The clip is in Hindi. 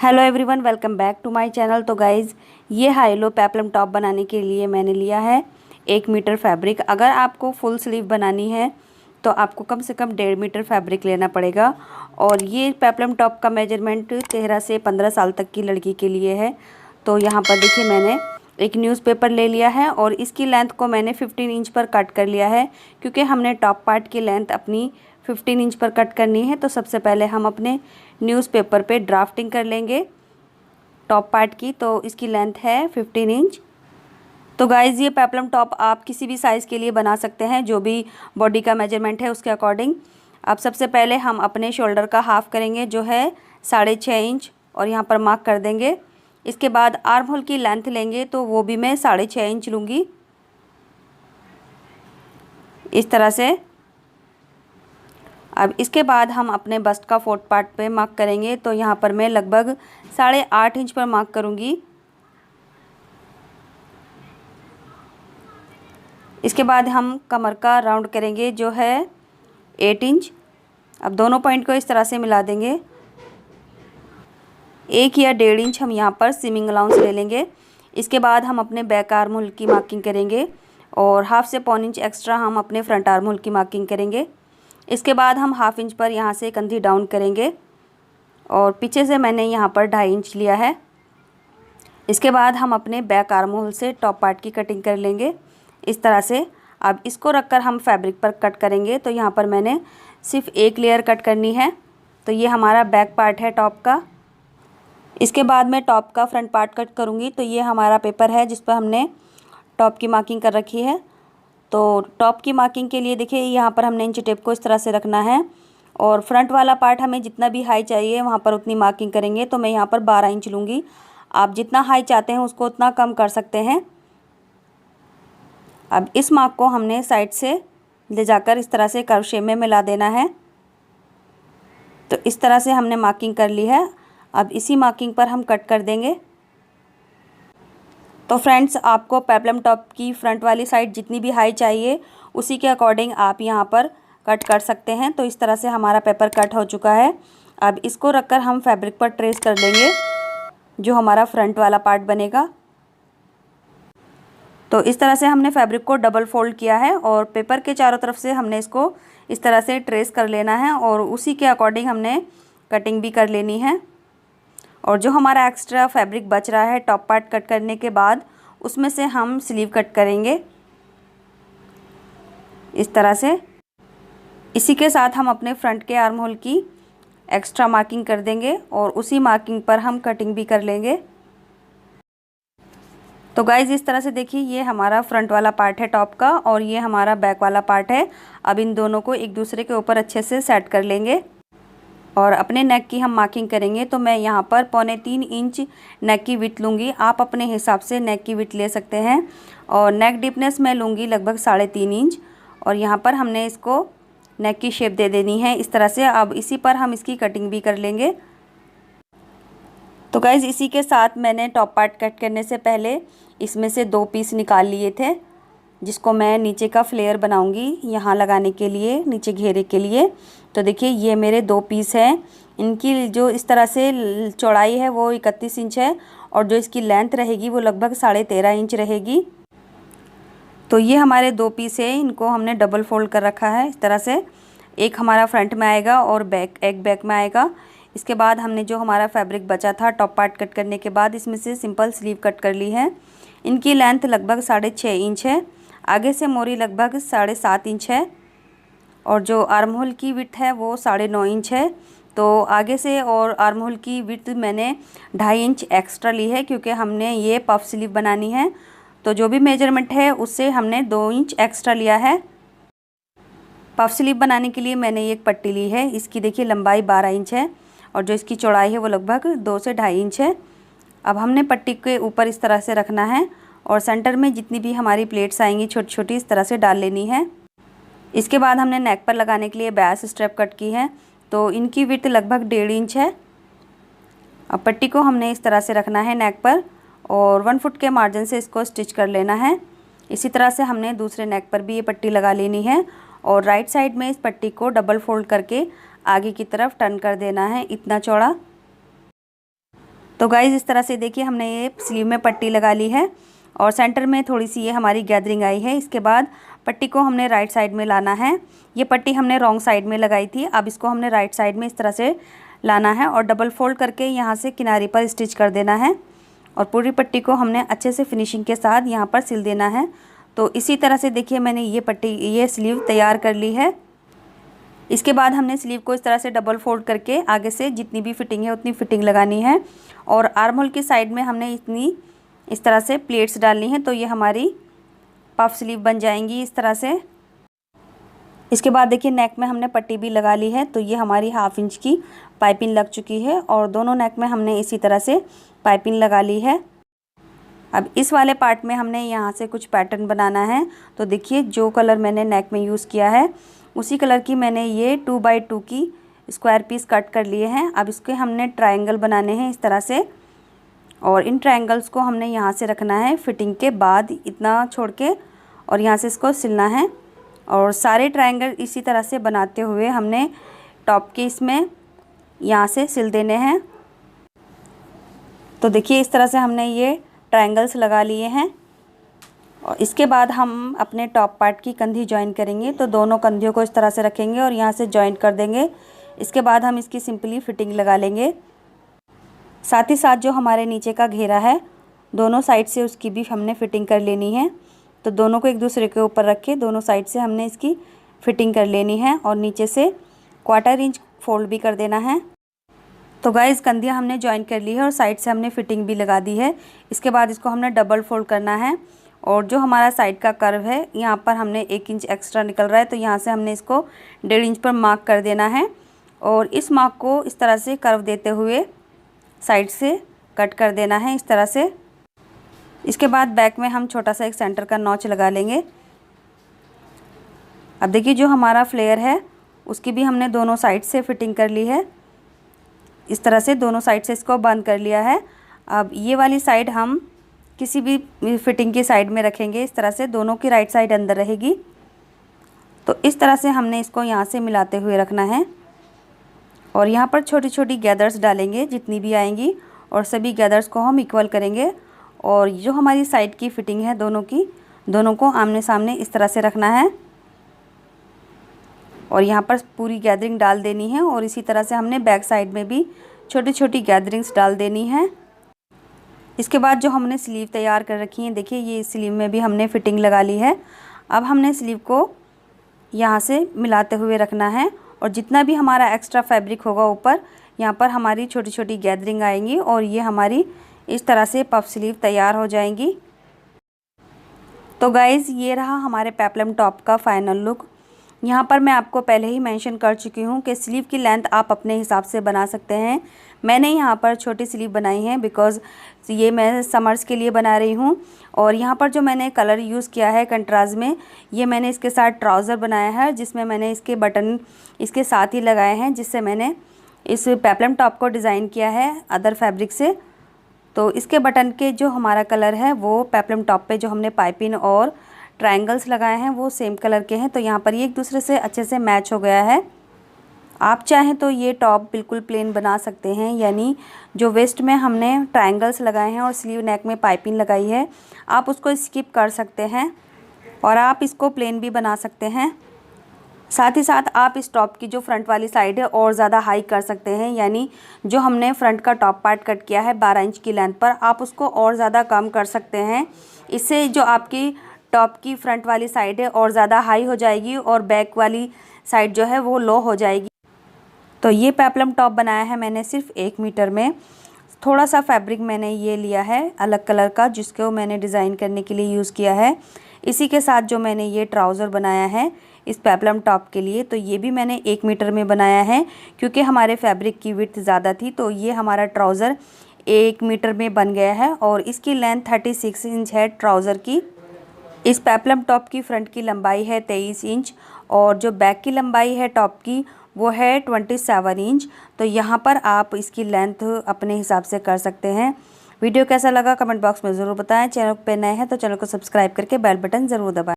Hello everyone, welcome back to my channel. तो गाइज़, ये हाई लो पेप्लम टॉप बनाने के लिए मैंने लिया है 1 मीटर फैब्रिक। अगर आपको फुल स्लीव बनानी है तो आपको कम से कम 1.5 मीटर फैब्रिक लेना पड़ेगा। और ये पेप्लम टॉप का मेजरमेंट 13 से 15 साल तक की लड़की के लिए है। तो यहाँ पर देखिए, मैंने एक न्यूज़पेपर ले लिया है और इसकी लेंथ को मैंने 15 इंच पर कट कर लिया है, क्योंकि हमने टॉप पार्ट की लेंथ अपनी 15 इंच पर कट करनी है। तो सबसे पहले हम अपने न्यूज़पेपर पे ड्राफ्टिंग कर लेंगे टॉप पार्ट की। तो इसकी लेंथ है 15 इंच। तो गाइज़, ये पेप्लम टॉप आप किसी भी साइज़ के लिए बना सकते हैं, जो भी बॉडी का मेजरमेंट है उसके अकॉर्डिंग। अब सबसे पहले हम अपने शोल्डर का हाफ़ करेंगे, जो है 6.5 इंच, और यहाँ पर मार्क कर देंगे। इसके बाद आर्म होल की लेंथ लेंगे, तो वो भी मैं 6.5 इंच लूँगी, इस तरह से। अब इसके बाद हम अपने बस्ट का 4th पार्ट पे मार्क करेंगे। तो यहाँ पर मैं लगभग 8.5 इंच पर मार्क करूँगी। इसके बाद हम कमर का राउंड करेंगे, जो है 8 इंच। अब दोनों पॉइंट को इस तरह से मिला देंगे। 1 या 1.5 इंच हम यहाँ पर सीमिंग अलाउंस ले लेंगे। इसके बाद हम अपने बैक आर्म होल की मार्किंग करेंगे और 1/2 से 1.25 इंच एक्स्ट्रा हम अपने फ्रंट आर्म होल की मार्किंग करेंगे। इसके बाद हम 1/2 इंच पर यहाँ से कंधी डाउन करेंगे और पीछे से मैंने यहाँ पर 2.5 इंच लिया है। इसके बाद हम अपने बैक आर्म होल से टॉप पार्ट की कटिंग कर लेंगे, इस तरह से। अब इसको रखकर हम फैब्रिक पर कट करेंगे। तो यहाँ पर मैंने सिर्फ 1 लेयर कट करनी है। तो ये हमारा बैक पार्ट है टॉप का। इसके बाद मैं टॉप का फ्रंट पार्ट कट करूँगी। तो ये हमारा पेपर है जिस पर हमने टॉप की मार्किंग कर रखी है। तो टॉप की मार्किंग के लिए देखिए, यहाँ पर हमने इंची टेप को इस तरह से रखना है और फ्रंट वाला पार्ट हमें जितना भी हाई चाहिए वहाँ पर उतनी मार्किंग करेंगे। तो मैं यहाँ पर 12 इंच लूँगी। आप जितना हाई चाहते हैं उसको उतना कम कर सकते हैं। अब इस मार्क को हमने साइड से ले जाकर इस तरह से कर्व शेप में मिला देना है। तो इस तरह से हमने मार्किंग कर ली है। अब इसी मार्किंग पर हम कट कर देंगे। तो फ्रेंड्स, आपको पेप्लम टॉप की फ्रंट वाली साइड जितनी भी हाई चाहिए उसी के अकॉर्डिंग आप यहाँ पर कट कर सकते हैं। तो इस तरह से हमारा पेपर कट हो चुका है। अब इसको रखकर हम फैब्रिक पर ट्रेस कर लेंगे, जो हमारा फ्रंट वाला पार्ट बनेगा। तो इस तरह से हमने फैब्रिक को डबल फोल्ड किया है और पेपर के चारों तरफ से हमने इसको इस तरह से ट्रेस कर लेना है और उसी के अकॉर्डिंग हमने कटिंग भी कर लेनी है। और जो हमारा एक्स्ट्रा फैब्रिक बच रहा है टॉप पार्ट कट करने के बाद, उसमें से हम स्लीव कट करेंगे, इस तरह से। इसी के साथ हम अपने फ्रंट के आर्म होल की एक्स्ट्रा मार्किंग कर देंगे और उसी मार्किंग पर हम कटिंग भी कर लेंगे। तो गाइज़, इस तरह से देखिए, ये हमारा फ्रंट वाला पार्ट है टॉप का और ये हमारा बैक वाला पार्ट है। अब इन दोनों को एक दूसरे के ऊपर अच्छे से सेट कर लेंगे और अपने नेक की हम मार्किंग करेंगे। तो मैं यहाँ पर 3.25 इंच नेक की विड्थ लूँगी। आप अपने हिसाब से नेक की विड्थ ले सकते हैं। और नेक डीपनेस मैं लूँगी लगभग 3.5 इंच। और यहाँ पर हमने इसको नेक की शेप दे देनी है, इस तरह से। अब इसी पर हम इसकी कटिंग भी कर लेंगे। तो गाइज़, इसी के साथ मैंने टॉप पार्ट कट करने से पहले इसमें से 2 पीस निकाल लिए थे, जिसको मैं नीचे का फ्लेयर बनाऊंगी यहाँ लगाने के लिए, नीचे घेरे के लिए। तो देखिए, ये मेरे 2 पीस हैं। इनकी जो इस तरह से चौड़ाई है वो 31 इंच है और जो इसकी लेंथ रहेगी वो लगभग 13.5 इंच रहेगी। तो ये हमारे 2 पीस है, इनको हमने डबल फोल्ड कर रखा है इस तरह से। एक हमारा फ्रंट में आएगा और एक बैक में आएगा। इसके बाद हमने जो हमारा फैब्रिक बचा था टॉप पार्ट कट करने के बाद, इसमें से सिंपल स्लीव कट कर ली है। इनकी लेंथ लगभग 6.5 इंच है। आगे से मोरी लगभग 7.5 इंच है और जो आर्म होल की विड्थ है वो 9.5 इंच है। तो आगे से और आर्म होल की विड्थ मैंने 2.5 इंच एक्स्ट्रा ली है, क्योंकि हमने ये पफ स्लीव बनानी है। तो जो भी मेजरमेंट है उससे हमने 2 इंच एक्स्ट्रा लिया है। पफ स्लीव बनाने के लिए मैंने एक पट्टी ली है। इसकी देखिए लंबाई 12 इंच है और जो इसकी चौड़ाई है वो लगभग 2 से 2.5 इंच है। अब हमने पट्टी के ऊपर इस तरह से रखना है और सेंटर में जितनी भी हमारी प्लेट्स आएंगी छोटी छोटी, इस तरह से डाल लेनी है। इसके बाद हमने नेक पर लगाने के लिए बैस स्ट्रैप कट की है। तो इनकी विड्थ लगभग 1.5 इंच है। अब पट्टी को हमने इस तरह से रखना है नेक पर और 1 फुट के मार्जिन से इसको स्टिच कर लेना है। इसी तरह से हमने दूसरे नेक पर भी ये पट्टी लगा लेनी है और राइट साइड में इस पट्टी को डबल फोल्ड करके आगे की तरफ टर्न कर देना है, इतना चौड़ा। तो गाइज़ इस तरह से देखिए हमने ये स्लीव में पट्टी लगा ली है और सेंटर में थोड़ी सी ये हमारी गैदरिंग आई है। इसके बाद पट्टी को हमने राइट साइड में लाना है। ये पट्टी हमने रॉन्ग साइड में लगाई थी, अब इसको हमने राइट साइड में इस तरह से लाना है और डबल फोल्ड करके यहाँ से किनारे पर स्टिच कर देना है और पूरी पट्टी को हमने अच्छे से फिनिशिंग के साथ यहाँ पर सिल देना है। तो इसी तरह से देखिए मैंने ये स्लीव तैयार कर ली है। इसके बाद हमने स्लीव को इस तरह से डबल फोल्ड करके आगे से जितनी भी फिटिंग है उतनी फिटिंग लगानी है और आर्म होल की साइड में हमने इस तरह से प्लेट्स डालनी है। तो ये हमारी पफ स्लीव बन जाएंगी इस तरह से। इसके बाद देखिए नेक में हमने पट्टी भी लगा ली है। तो ये हमारी 1/2 इंच की पाइपिंग लग चुकी है और दोनों नेक में हमने इसी तरह से पाइपिंग लगा ली है। अब इस वाले पार्ट में हमने यहाँ से कुछ पैटर्न बनाना है। तो देखिए जो कलर मैंने नेक में यूज़ किया है उसी कलर की मैंने ये 2x2 की स्क्वायर पीस कट कर लिए हैं। अब इसके हमने ट्रायंगल बनाने हैं इस तरह से और इन ट्रायंगल्स को हमने यहाँ से रखना है फिटिंग के बाद इतना छोड़ के और यहाँ से इसको सिलना है और सारे ट्रायंगल इसी तरह से बनाते हुए हमने टॉप के इसमें यहाँ से सिल देने हैं। तो देखिए इस तरह से हमने ये ट्रायंगल्स लगा लिए हैं और इसके बाद हम अपने टॉप पार्ट की कंधी ज्वाइन करेंगे। तो दोनों कंधियों को इस तरह से रखेंगे और यहाँ से ज्वाइन कर देंगे। इसके बाद हम इसकी सिंपली फिटिंग लगा लेंगे। साथ ही साथ जो हमारे नीचे का घेरा है दोनों साइड से उसकी भी हमने फिटिंग कर लेनी है। तो दोनों को एक दूसरे के ऊपर रख के दोनों साइड से हमने इसकी फिटिंग कर लेनी है और नीचे से 1/4 इंच फोल्ड भी कर देना है। तो गाइस कंधियाँ हमने ज्वाइन कर ली है और साइड से हमने फिटिंग भी लगा दी है। इसके बाद इसको हमने डबल फोल्ड करना है और जो हमारा साइड का कर्व है यहाँ पर हमने 1 इंच एक्स्ट्रा निकल रहा है। तो यहाँ से हमने इसको 1.5 इंच पर मार्क कर देना है और इस मार्क को इस तरह से कर्व देते हुए साइड से कट कर देना है इस तरह से। इसके बाद बैक में हम छोटा सा एक सेंटर का नॉच लगा लेंगे। अब देखिए जो हमारा फ्लेयर है उसकी भी हमने दोनों साइड से फिटिंग कर ली है। इस तरह से दोनों साइड से इसको बंद कर लिया है। अब ये वाली साइड हम किसी भी फिटिंग की साइड में रखेंगे इस तरह से, दोनों की राइट साइड अंदर रहेगी। तो इस तरह से हमने इसको यहाँ से मिलाते हुए रखना है और यहाँ पर छोटी छोटी गैदर्स डालेंगे जितनी भी आएंगी और सभी गैदर्स को हम इक्वल करेंगे और जो हमारी साइड की फिटिंग है दोनों को आमने सामने इस तरह से रखना है और यहाँ पर पूरी गैदरिंग डाल देनी है और इसी तरह से हमने बैक साइड में भी छोटी छोटी गैदरिंग्स डाल देनी है। इसके बाद जो हमने स्लीव तैयार कर रखी है देखिए ये स्लीव में भी हमने फिटिंग लगा ली है। अब हमने स्लीव को यहाँ से मिलाते हुए रखना है और जितना भी हमारा एक्स्ट्रा फैब्रिक होगा ऊपर यहाँ पर हमारी छोटी छोटी गैदरिंग आएंगी और ये हमारी इस तरह से पफ स्लीव तैयार हो जाएंगी। तो गाइज़ ये रहा हमारे पेप्लम टॉप का फाइनल लुक। यहाँ पर मैं आपको पहले ही मेंशन कर चुकी हूँ कि स्लीव की लेंथ आप अपने हिसाब से बना सकते हैं। मैंने यहाँ पर छोटी स्लीव बनाई है बिकॉज़ ये मैं समर्स के लिए बना रही हूँ। और यहाँ पर जो मैंने कलर यूज़ किया है कंट्रास्ट में, ये मैंने इसके साथ ट्राउज़र बनाया है जिसमें मैंने इसके बटन इसके साथ ही लगाए हैं, जिससे मैंने इस पेप्लम टॉप को डिज़ाइन किया है अदर फैब्रिक से। तो इसके बटन के जो हमारा कलर है वो पेप्लम टॉप पे जो हमने पाइपिंग और ट्रायंगल्स लगाए हैं वो सेम कलर के हैं। तो यहाँ पर ये एक दूसरे से अच्छे से मैच हो गया है। आप चाहें तो ये टॉप बिल्कुल प्लेन बना सकते हैं, यानी जो वेस्ट में हमने ट्रायंगल्स लगाए हैं और स्लीव नेक में पाइपिंग लगाई है आप उसको स्किप कर सकते हैं और आप इसको प्लेन भी बना सकते हैं। साथ ही साथ आप इस टॉप की जो फ्रंट वाली साइड है और ज़्यादा हाई कर सकते हैं, यानी जो हमने फ्रंट का टॉप पार्ट कट किया है 12 इंच की लेंथ पर, आप उसको और ज़्यादा कम कर सकते हैं। इससे जो आपकी टॉप की फ्रंट वाली साइड है और ज़्यादा हाई हो जाएगी और बैक वाली साइड जो है वो लो हो जाएगी। तो ये पेप्लम टॉप बनाया है मैंने सिर्फ 1 मीटर में। थोड़ा सा फैब्रिक मैंने ये लिया है अलग कलर का जिसको मैंने डिज़ाइन करने के लिए यूज़ किया है। इसी के साथ जो मैंने ये ट्राउज़र बनाया है इस पेप्लम टॉप के लिए, तो ये भी मैंने 1 मीटर में बनाया है क्योंकि हमारे फैब्रिक की विड्थ ज़्यादा थी। तो ये हमारा ट्राउज़र 1 मीटर में बन गया है और इसकी लेंथ 36 इंच है ट्राउज़र की। इस पेप्लम टॉप की फ्रंट की लंबाई है 23 इंच और जो बैक की लंबाई है टॉप की वो है 27 इंच। तो यहाँ पर आप इसकी लेंथ अपने हिसाब से कर सकते हैं। वीडियो कैसा लगा कमेंट बॉक्स में ज़रूर बताएं। चैनल पे नए हैं तो चैनल को सब्सक्राइब करके बेल बटन ज़रूर दबाएं।